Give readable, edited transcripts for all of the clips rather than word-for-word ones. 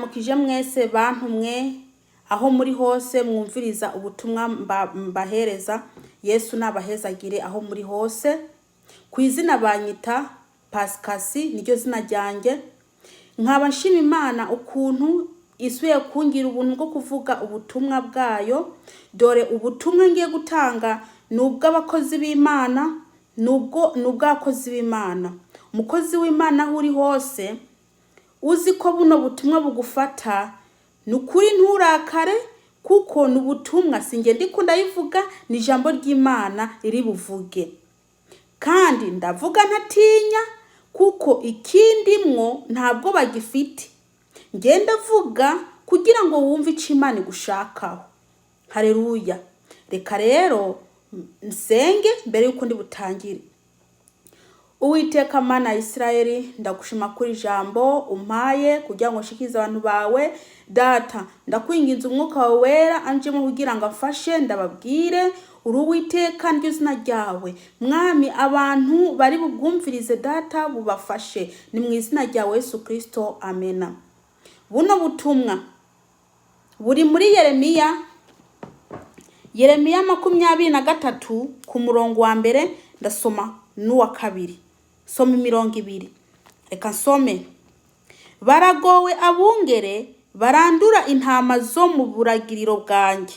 Mukije mwese bantu mwe aho muri hose mwumviriza ubutumwa mbahereza. Yesu nabahezagire aho muri hose. Kwizina banyita Paskasi niryo zina ryanjye. Nkaba nshima Imana ukuntu isuye kungira ubuntu bwo kuvuga ubutumwa bwayo. Dore ubutumwa ngiye gutanga nubw'abakozi b'Imana, nubw'abakozi b'Imana. Umukozi w'Imana aho uri hose uzi ko buno butumwa bugufata, nukuri nturakare kuko nubutumwa singe ndikunda yivuga, ni ijambo ry'Imana riri buvuge. Kandi ndavuga ntatinya kuko ikindimwo ntabwo bagifite. Ngenda vuga kugira ngo wumve ico Imana igushakaho. Haleluya. Reka rero nsenge mbere yuko ndi butangire. Uwiteka Mana ya Isirayeli, ndagushima kuri ijambo umpaye kugira ngo nshikize abantu bawe. Data, ndakwinginze umwuka wawe wera anjemo kugira ngo afashe ndababwire uri Uwiteka niryo zina ryawe. Mwami, abantu bari bubwumvirize Data bubafashe, ni mu izina rya Yesu Kristo, amena. Buno butumwa buri muri Yeremiya 23 ku murongo wa mbere ndasoma n'uwa kabiri. Soma 200. Reka nsome. Baragowe abungere barandura intama zo mu buragiriro bwanjye,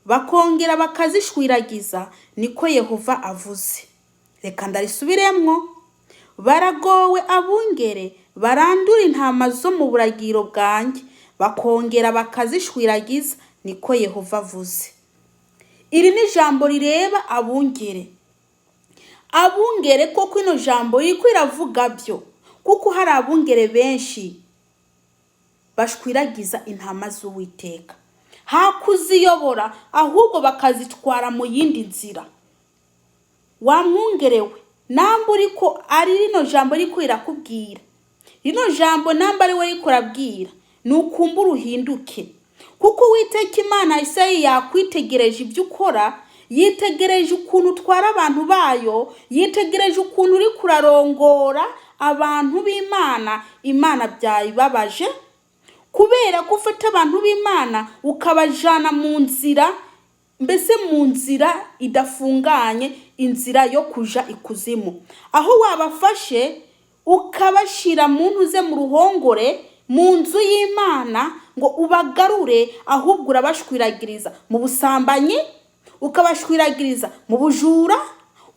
bakongera bakazishwiragiza, niko Yehova avuze. Reka ndarisubiremwo. Baragowe abungere barandura intama zo mu buragiriro bwanjye, bakongera bakazishwiragiza, niko Yehova avuze. Iri ni jambo rireba abungere. Abungere koko ino jambo riko iravuga byo, kuko hari abungere benshi bashwiragiza intama z'Uwiteka, hakuziyobora ahubwo bakazitwara mu yindi nzira. Wamwungerewe namba uriko ari rino jambo riko irakubwira, rino jambo namba ari we riko rabwira, nukumbura uhinduke, kuko Uwiteka Imana Isayi yakwitegereje ibyo ukora, yitegereje ukuntu utwara abantu bayo, yitegereje ukuntu uri kurarongora abantu b'Imana. Imana byayibabaje kubera ko ufata abantu b'Imana ukabajana mu nzira, mbese mu nzira idafunganye, inzira yo kuja ikuzimu. Aho wabafashe ukabashira mu ntuze mu ruhongore, mu nzu y'Imana ngo ubagarure, ahubwo urabashwiragiriza mu busambanyi, ukabashwiragiriza mu bujura,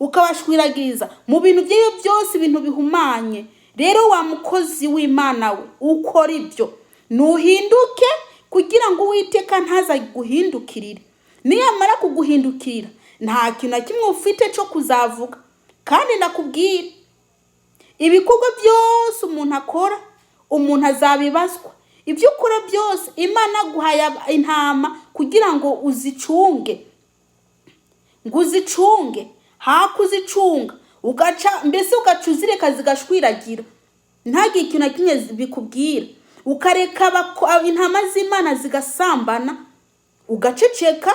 ukabashwiragiriza mu bintu byeyo byose, ibintu bihumanye. Rero wa mukozi w'Imana we ukora ibyo, nuhinduke kugira ngo Uwiteka ntaza guhindukirira. Niyamara kuguhindukira nta kintu na kimwe ufite cyo kuzavuga. Kandi ndakubwira ibikorwa byose umuntu akora, umuntu azabibazwa. Ibyo ukora byose Imana guhaya intama kugira ngo uzicunge, nguzicunge. Hakuzicunga ugaca, mbese ugacuzireka zigashwiragira, ntagi ikintu na kimwe bikubwira. Ukareka intama z'Imana zigasambana, ugaceceka.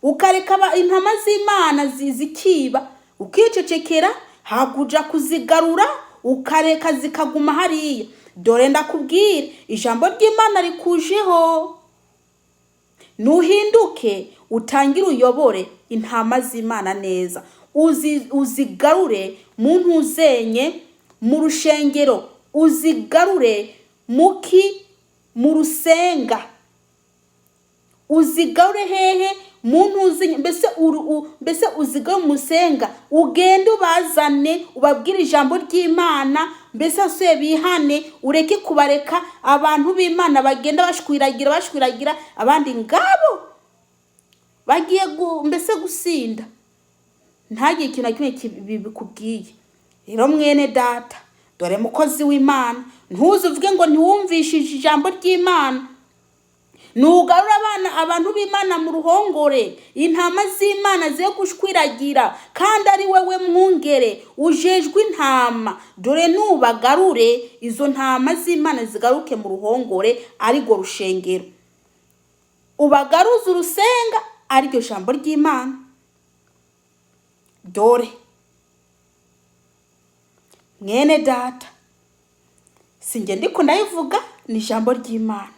Ukareka intama z'Imana zikiba, ukicecekera. Hakuja kuzigarura ukareka zikaguma hariya. Dore ndakubwira ijambo ry'Imana rikujeho, nuhinduke utangire uyobore intama z'Imana neza, uzigarure mu ntuzenye, mu rushengero, uzigarure mu rusenga, uzigarure hehe mu ntuzenye, mbese uzigarure mu rusenga. Ugende ubazane ubabwire ijambo ry'Imana, mbese asuye bihane, ureke kubareka abantu b'Imana bagenda bashwiragira abandi ngabo bagiye mbese gusinda, ntagiye ikintu na kimwe bikubwiye. Rero mwene data, dore mukozi w'Imana, ntuzuvuge ngo ntiwumvishije ijambo ry'Imana. Nugarura abantu b'Imana mu ruhongore, intama z'Imana ziye gushwiragira, kandi ari wewe mwungere ujejwe intama. Dore nubagarure izo ntama z'Imana zigaruke mu ruhongore, arigo rushengero. Ubagaruza urusenga, ariryo jambo ry'Imana. Dore mwene data, singe ndiko ndayivuga, ni ijambo ry'Imana.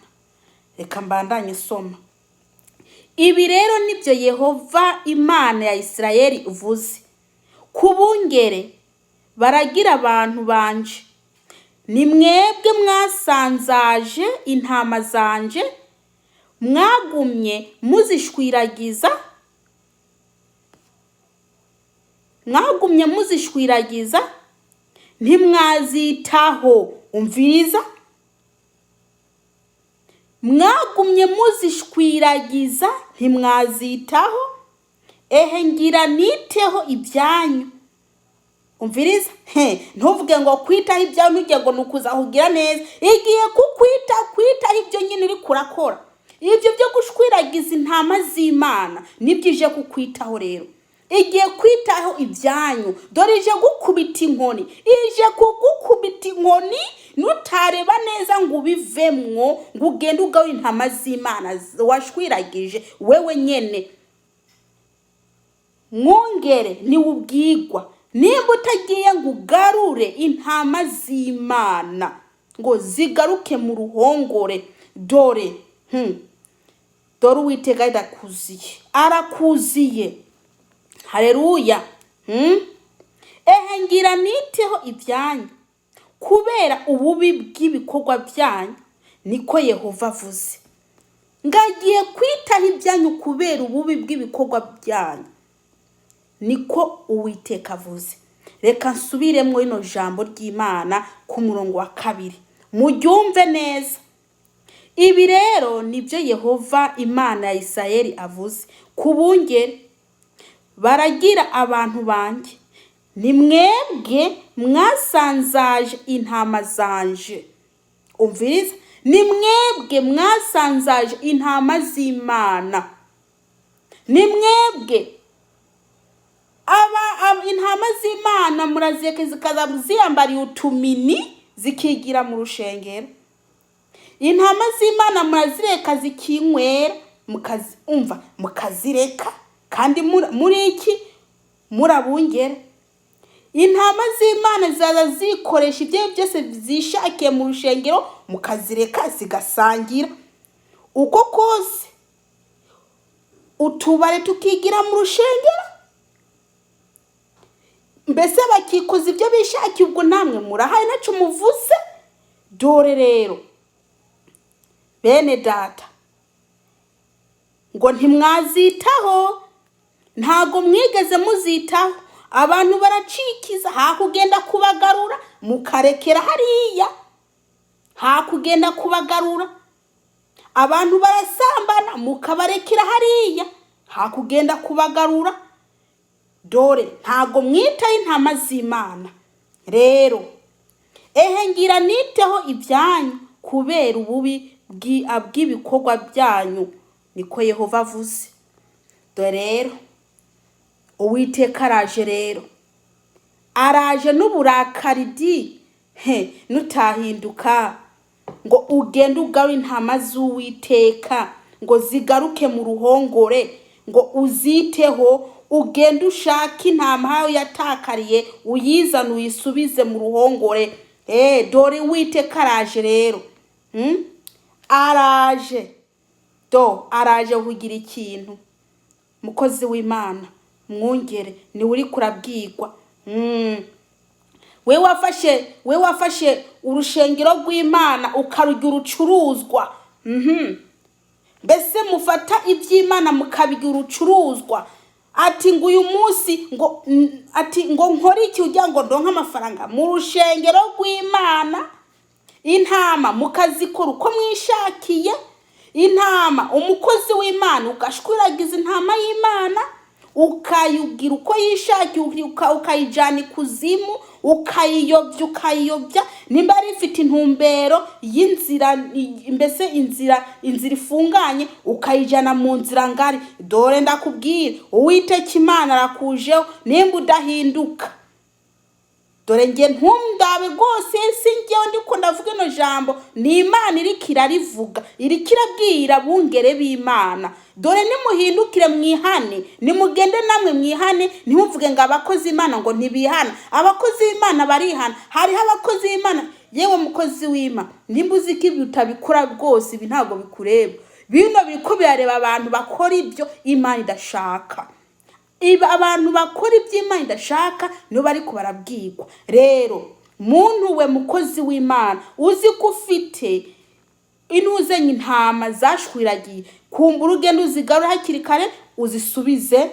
Reka mbandanye soma. Ibi rero nibyo Yehova Imana ya Isirayeli uvuze: ku bungere baragira abantu banje, ni mwebwe mwasanzaje intama zanje, mwagumye muzishwiragiza ntimwazitaho. Umviriza, mwagumye muzishwiragiza ntimwazitaho, ehe ngira niteho ibyanyu. Umviriza, ntuvuge ngo kwitaho ibyanyu ntujye ngo nukuza kugira neza, igiye kwitaho ibyo nyine uri kurakora. Ibyo byo gushwiragiza intama z'Imana nibyo ije kukwitaho rero. Igiye kwitaho ibyanyu, dore ije gukubita inkoni, ije kugukubita inkoni nutareba neza ngo ubivemwo, ngo ugende ugawe intama z'Imana washwiragije wewe nyene. Mwongere niwe ubwigwa, nimba utagiye ngo ugarure intama z'Imana ngo zigaruke mu ruhongore, dore Uwiteka arakuziye. Haleluya. Ehe ngira niteho ibyanyu kubera ububi bw'ibikorwa byanyu, niko Yehova avuze. Ngagiye kwitaho ibyanyu kubera ububi bw'ibikorwa byanyu, niko Uwiteka avuze. Reka nsubiremo ino jambo ry'Imana ku murongo wa 2 muryumve neza. Ibi rero nibyo Yehova Imana ya Isirayeli avuze: ku bungere baragira abantu banje, ni mwebwe mwasanzaje intama zanje. Umviriza, ni mwebwe mwasanzaje intama z'Imana, ni mwebwe intama z'Imana murazireka zikaza ziyambariye utumini zikigira mu rushengero. Intama z'Imana murazireka zikinywera, mukazireka kandi muri iki murabungere. Intama z'Imana zaza zikoresha ibyo byose zishakiye mu rushengero, mukazireka zigasangira. Uko kose utubare tukigira mu rushengero, mbese bakikoza ibyo bishakiye, ubwo namwe murahaye naco muvuze. Dore rero bene data, ngo ntimwazitaho, ntago mwigeze muzitaho. Abantu baracikiza, hakugenda kubagarura mukarekera hariya, hakugenda kubagarura. Abantu barasambana mukabarekera hariya, hakugenda kubagarura. Dore ntago mwitaho intama z'Imana. Rero ehe ngira niteho ibyanyu kubera ububi bw'ibikorwa byanyu, niko Yehova avuze. Dore rero Uwiteka araje rero, araje n'uburakari nutahinduka ngo ugende ugawe intama z'Uwiteka ngo zigaruke mu ruhongore, ngo uziteho, ugende ushaka intama yawe yatakariye uyizane uyisubize mu ruhongore. Dore Uwiteka araje rero. Araje kugira ikintu. Mukozi w'Imana, mwongere ni uri kurabwirwa. We wafashe urushengero rw'Imana ukarujya urucuruzwa. Mbese mufata iby'Imana mukabigira urucuruzwa. Ati ngo uyu munsi ngo nkore iki ujya ngo ndonke amafaranga. Mu rushengero rw'Imana intama mukazikora uko mwishakiye. Intama, umukozi w'Imana ugashwiragiza intama y'Imana, ukayugira uko yishakiye, ukayijana ikuzimu, ukayiyobya nimba ari ifite intumbero y'inzira, mbese inzira ifunganye, ukayijana mu nzira ngari. Dore ndakubwira Uwiteka Imana arakujeho nimba udahinduka. Dore nge ntumdabe rwose, singewe ndiko ndavuga ino jambo, ni Imana iriko irarivuga, iriko irabwira bungere b'Imana. Dore nimuhindukire mwihane, nimugende namwe mwihane, ntimuvuge ngo abakozi b'Imana ngo ntibihana. Abakozi b'Imana barihana. Hariho abakozi b'Imana yewe mukozi w'Imana, nimba uzi ko ibi utabikora rwose, ibi ntabwo bikureba. Bino biriko birareba abantu bakora ibyo Imana idashaka. Abantu bakora ibyo Imana idashaka nibo bariko barabwirwa. Rero muntu we mukozi w'Imana, uzi ko ufite inuzenye intama zashwiragiye, kumbura ugenda uzigarura hakiri kare uzisubize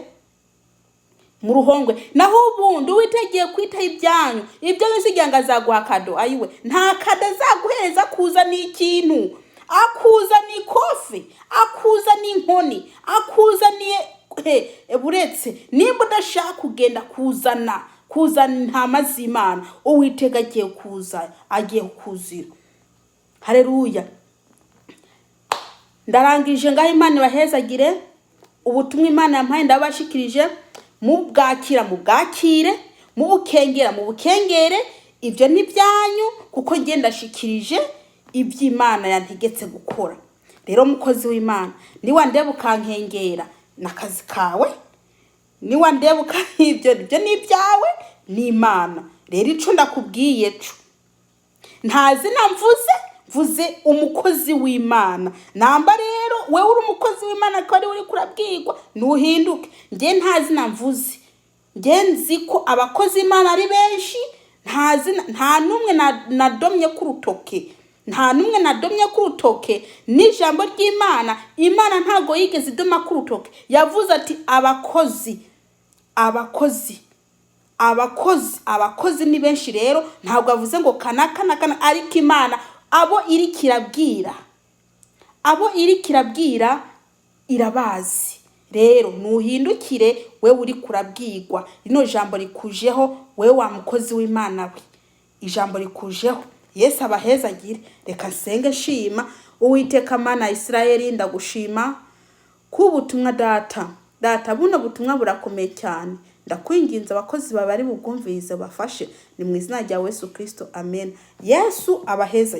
mu ruhongwe. Naho ubundi witegiye kwita ibyanyu, ibyo bisigira ngo azaguha kado, ayiwe nta kado azaguhereza, kuza n'ikintu, akuza n'ikofi, akuza n'inkoni, akuza buretse nimba udashaka kugenda kuzana intama z'Imana, Uwiteka agiye kukuzira. Haleluya. Ndarangije ngaho, Imana ibahezagire. Ubutumwa Imana yampaye ndabashikirije, mubwakira mubwakire, mubukengera mubukengere. Ibyo ni byanyu, kuko ngenda shikirije iby'Imana yantegetse gukora. Rero mukozi w'Imana, niwa ndeba ukankengera nakazi kawe, niwa ndeba ibyo ni ibyawe n'Imana. Rero ico ndakubwiye co, ntazina mvuze umukozi w'Imana. Namba rero wewe uri umukozi w'Imana ko ari uri kurabwirwa, nuhinduke. Nge ntazina mvuze, nge nzi ko abakozi Imana ari benshi, nta numwe nadomye ku rutoke, nta numwe nadomye ku rutoke. N'ijambo ry'Imana, Imana ntago yigeze idoma ku rutoke. Yavuze ati abakozi ni benshi. Rero ntabwo avuze ngo kana, ariko Imana abo iri kirabwira irabazi. Rero nuhindukire, wewe uri kurabwirwa, rino jambo rikujeho, wewe wa mukozi w'Imana we, ijambo rikujeho. Yesu abahezagire. Reka nsenge nshima. Uwiteka Mana ya Isirayeli, ndagushima kubutumwa data buno butumwa burakomeye cyane. Ndakwinginze abakozi babari bugumvirize bafashe, ni mu izina rya Yesu Kristo, amen. Yesu abahezagire.